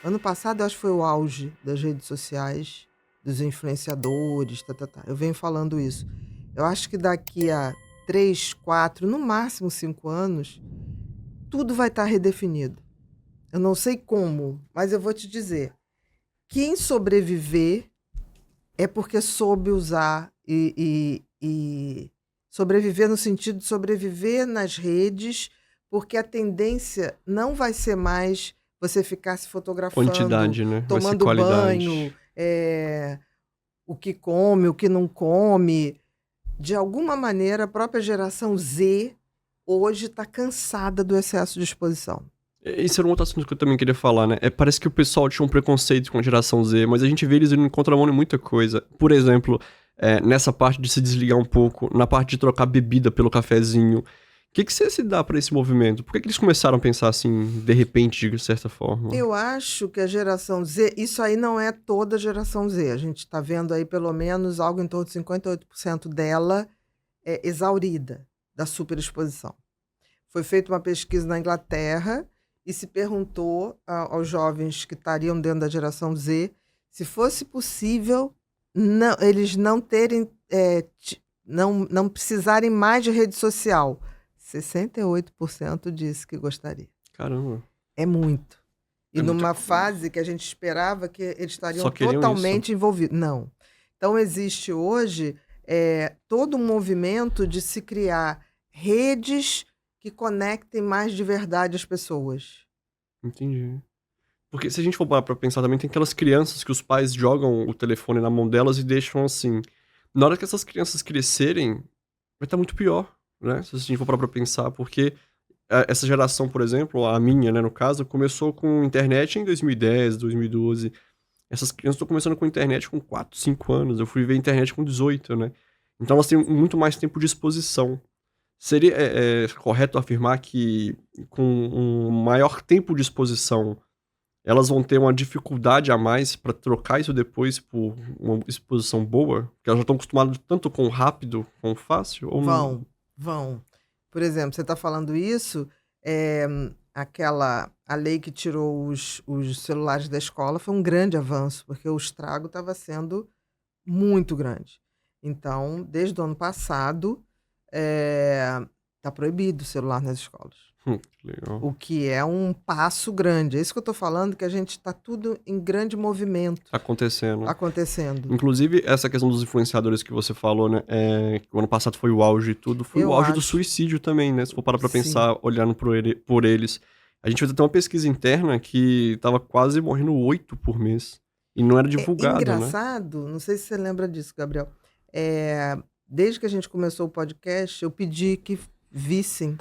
Ano passado, eu acho que foi o auge das redes sociais, dos influenciadores, Eu venho falando isso. Eu acho que daqui a 3, 4, no máximo 5 anos, tudo vai estar redefinido. Eu não sei como, mas eu vou te dizer. Quem sobreviver é porque soube usar e sobreviver no sentido de sobreviver nas redes, porque a tendência não vai ser mais você ficar se fotografando, Quantidade, né? Vai ser tomando banho, qualidade. o que come, o que não come. De alguma maneira, a própria geração Z hoje está cansada do excesso de exposição. Esse era um outro assunto que eu também queria falar, né? Parece que o pessoal tinha um preconceito com a geração Z, mas a gente vê eles indo em contramão em muita coisa. Por exemplo, nessa parte de se desligar um pouco, na parte de trocar bebida pelo cafezinho. O que você se dá pra esse movimento? Por que eles começaram a pensar assim, de repente, de certa forma? Eu acho que a geração Z, isso aí não é toda a geração Z. A gente está vendo aí pelo menos algo em torno de 58% dela exaurida da superexposição. Foi feita uma pesquisa na Inglaterra e se perguntou aos jovens que estariam dentro da geração Z se fosse possível eles não terem, não precisarem mais de rede social. 68% disse que gostaria. Caramba. É muito. E Muita numa coisa. fase que a gente esperava que eles estariam Só queriam totalmente envolvidos. Não. Então, existe hoje todo um movimento de se criar redes que conectem mais de verdade as pessoas. Entendi. Porque se a gente for parar pra pensar também, tem aquelas crianças que os pais jogam o telefone na mão delas e deixam assim. Na hora que essas crianças crescerem, vai estar muito pior, né? Se a gente for parar pra pensar, porque essa geração, por exemplo, a minha, né, no caso, começou com internet em 2010, 2012. Essas crianças estão começando com internet com 4, 5 anos. Eu fui ver internet com 18, né? Então elas têm muito mais tempo de exposição. Seria correto afirmar que com um maior tempo de exposição elas vão ter uma dificuldade a mais pra trocar isso depois por uma exposição boa? Porque elas já estão acostumadas tanto com o rápido, com o fácil? Ou não? Vão. Por exemplo, você está falando isso, a lei que tirou os celulares da escola foi um grande avanço, porque o estrago estava sendo muito grande. Então, desde o ano passado, está proibido o celular nas escolas. Legal. O que é um passo grande. É isso que eu estou falando, que a gente está tudo em grande movimento Tá acontecendo. acontecendo. Inclusive, essa questão dos influenciadores que você falou, né? Que o ano passado foi o auge e tudo. Foi o Eu auge do acho. suicídio também, né? Se for parar pra Sim. pensar, olhando por eles. A gente fez até uma pesquisa interna que tava quase morrendo 8 por mês. E não era É divulgado, né? engraçado, não sei se você lembra disso, Gabriel. Desde que a gente começou o podcast, eu pedi que vissem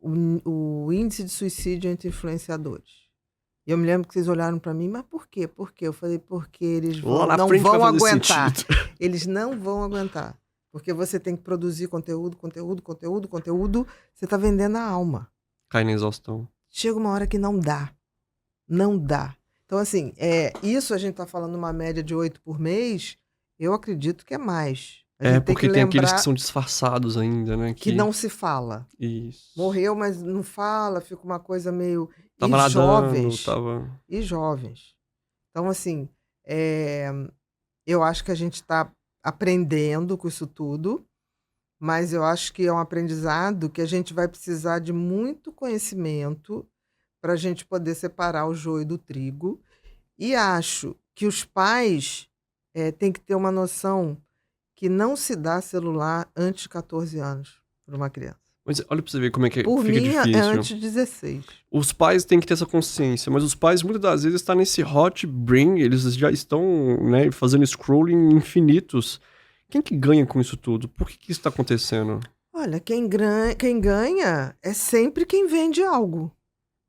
o índice de suicídio entre influenciadores. E eu me lembro que vocês olharam para mim, mas por quê? Por quê? Eu falei, porque eles Lá na não frente vai vão fazer aguentar. sentido. Eles não vão aguentar. Porque você tem que produzir conteúdo. Você está vendendo a alma. Cai na exaustão. Chega uma hora que não dá. Não dá. Então, assim, isso a gente está falando uma média de 8 por mês, eu acredito que é mais. A gente tem que Porque tem aqueles que lembrar são disfarçados ainda, né? que não se fala. Isso. Morreu, mas não fala, fica uma coisa meio... Tava E nadando, jovens. tava... E jovens. Então, assim, eu acho que a gente está aprendendo com isso tudo, mas eu acho que é um aprendizado que a gente vai precisar de muito conhecimento para a gente poder separar o joio do trigo. E acho que os pais têm que ter uma noção que não se dá celular antes de 14 anos para uma criança. Mas olha pra você ver como é que Por fica mim, é difícil. antes de 16. Os pais têm que ter essa consciência, mas os pais muitas das vezes estão nesse hot brain, eles já estão, né, fazendo scrolling infinitos. Quem que ganha com isso tudo? Por que isso tá acontecendo? Olha, quem ganha é sempre quem vende algo.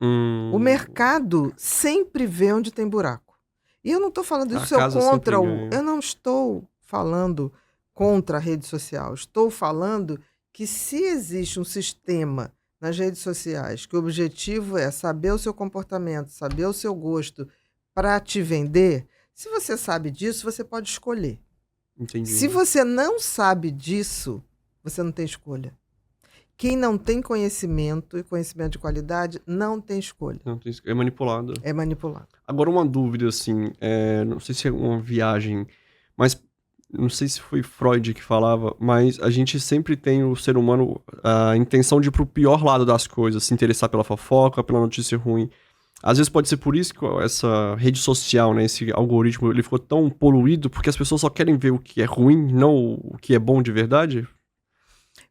O Hum, mercado sempre vê onde tem buraco. E eu não estou falando a isso casa sempre contra ganha. eu não estou falando contra a rede social. Estou falando que se existe um sistema nas redes sociais que o objetivo é saber o seu comportamento, saber o seu gosto para te vender, se você sabe disso, você pode escolher. Entendi. Se você não sabe disso, você não tem escolha. Quem não tem conhecimento e conhecimento de qualidade não tem escolha. Não, é manipulado. É manipulado. Agora uma dúvida, assim, não sei se é uma viagem, mas não sei se foi Freud que falava, mas a gente sempre tem, o ser humano, a intenção de ir pro pior lado das coisas, se interessar pela fofoca, pela notícia ruim. Às vezes pode ser por isso que essa rede social, né, esse algoritmo, ele ficou tão poluído, porque as pessoas só querem ver o que é ruim, não o que é bom de verdade?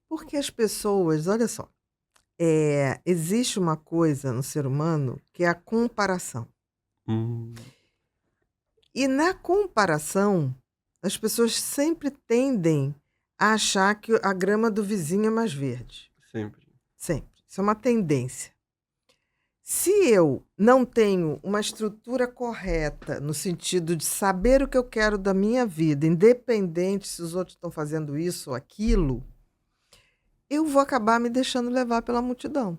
Porque as pessoas, olha só, existe uma coisa no ser humano que é a comparação. Hum, E na comparação, as pessoas sempre tendem a achar que a grama do vizinho é mais verde. sempre. Sempre. Isso é uma tendência. Se eu não tenho uma estrutura correta no sentido de saber o que eu quero da minha vida, independente se os outros estão fazendo isso ou aquilo, eu vou acabar me deixando levar pela multidão,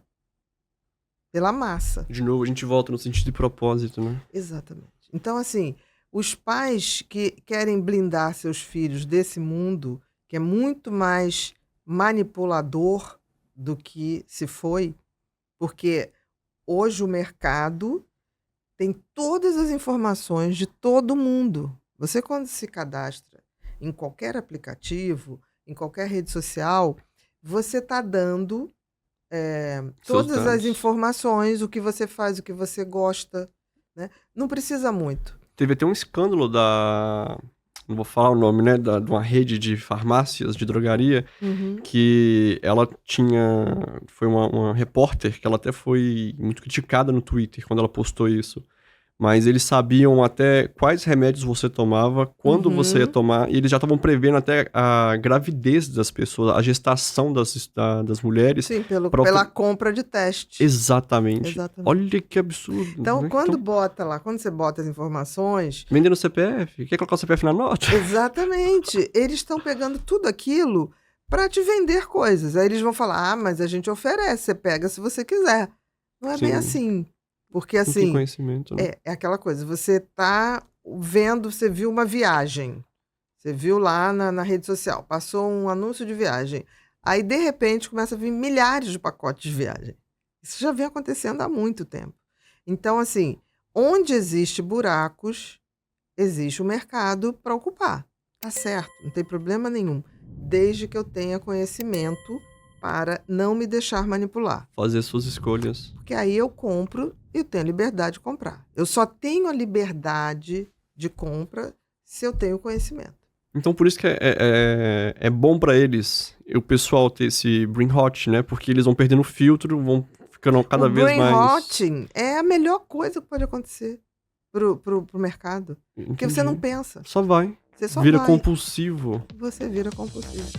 pela massa. De novo, a gente volta no sentido de propósito, né? Exatamente. Então, assim, os pais que querem blindar seus filhos desse mundo, que é muito mais manipulador do que se foi, porque hoje o mercado tem todas as informações de todo mundo. Você, quando se cadastra em qualquer aplicativo, em qualquer rede social, você está dando Seus todas as dados. informações, o que você faz, o que você gosta, né? Não precisa muito. Teve até um escândalo não vou falar o nome, né, de uma rede de farmácias, de drogaria, Uhum. que ela foi uma repórter que ela até foi muito criticada no Twitter quando ela postou isso. Mas eles sabiam até quais remédios você tomava, quando você ia Uhum. tomar, e eles já estavam prevendo até a gravidez das pessoas, a gestação das mulheres. Sim, pra pela compra de teste. Exatamente. Exatamente. Olha que absurdo, Então, né? quando você bota as informações, Vendendo CPF, quer colocar o CPF na nota? exatamente, eles estão pegando tudo aquilo para te vender coisas. Aí eles vão falar: ah, mas a gente oferece, você pega se você quiser. Não é bem Sim, assim. Porque, não tem assim, conhecimento, né? é aquela coisa, você tá vendo, você viu uma viagem, você viu lá na rede social, passou um anúncio de viagem. Aí, de repente, começa a vir milhares de pacotes de viagem. Isso já vem acontecendo há muito tempo. Então, assim, onde existe buracos, existe o mercado para ocupar. Tá certo, não tem problema nenhum, desde que eu tenha conhecimento para não me deixar manipular. Fazer suas escolhas. Porque aí eu compro e tenho liberdade de comprar. Eu só tenho a liberdade de compra se eu tenho conhecimento. Então, por isso que é bom pra eles, o pessoal ter esse brain rot, né? Porque eles vão perdendo o filtro, vão ficando cada O vez brain mais... rotting é a melhor coisa que pode acontecer pro mercado. Porque você não Entendi. pensa, Só vai. você só Vira vai. compulsivo. Você vira compulsivo.